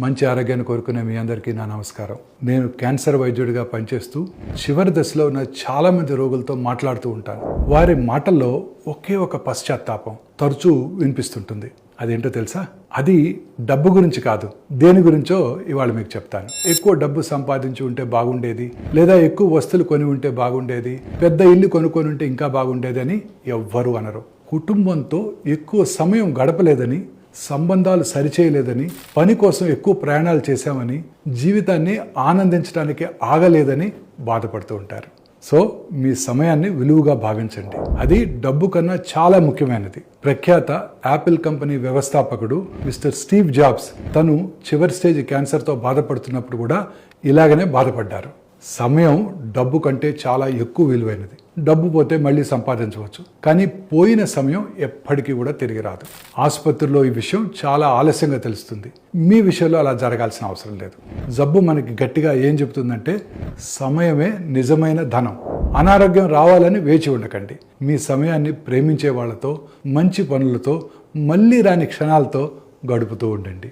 మంచి ఆరోగ్యాన్ని కోరుకునే మీ అందరికీ నా నమస్కారం. నేను క్యాన్సర్ వైద్యుడిగా పనిచేస్తూ చివరి దశలో ఉన్న చాలామంది రోగులతో మాట్లాడుతూ ఉంటాను. వారి మాటల్లో ఒకే ఒక పశ్చాత్తాపం తరచూ వినిపిస్తుంటుంది. అదేంటో తెలుసా? అది డబ్బు గురించి కాదు, దేని గురించో ఇవాళ మీకు చెప్తాను. ఎక్కువ డబ్బు సంపాదించి ఉంటే బాగుండేది, లేదా ఎక్కువ వస్తువులు కొని ఉంటే బాగుండేది, పెద్ద ఇల్లు కొనుక్కొని ఉంటే ఇంకా బాగుండేది అని ఎవ్వరూ అనరు. కుటుంబంతో ఎక్కువ సమయం గడపలేదని, సంబంధాలు సరిచేయలేదని, పని కోసం ఎక్కువ ప్రయాణాలు చేశామని, జీవితాన్ని ఆనందించడానికి ఆగలేదని బాధపడుతూ ఉంటారు. సో మీ సమయాన్ని విలువగా భావించండి. అది డబ్బు కన్నా చాలా ముఖ్యమైనది. ప్రఖ్యాత యాపిల్ కంపెనీ వ్యవస్థాపకుడు మిస్టర్ స్టీవ్ జాబ్స్ తను చివరి స్టేజ్ క్యాన్సర్తో బాధపడుతున్నప్పుడు కూడా ఇలాగనే బాధపడ్డారు. సమయం డబ్బు కంటే చాలా ఎక్కువ విలువైనది. డబ్బు పోతే మళ్ళీ సంపాదించవచ్చు, కానీ పోయిన సమయం ఎప్పటికీ కూడా తిరిగి రాదు. ఆసుపత్రిలో ఈ విషయం చాలా ఆలస్యంగా తెలుస్తుంది. మీ విషయంలో అలా జరగాల్సిన అవసరం లేదు. జబ్బు మనకి గట్టిగా ఏం చెబుతుందంటే, సమయమే నిజమైన ధనం. అనారోగ్యం రావాలని వేచి ఉండకండి. మీ సమయాన్ని ప్రేమించే వాళ్ళతో, మంచి పనులతో, మళ్ళీ రాని క్షణాలతో గడుపుతూ ఉండండి.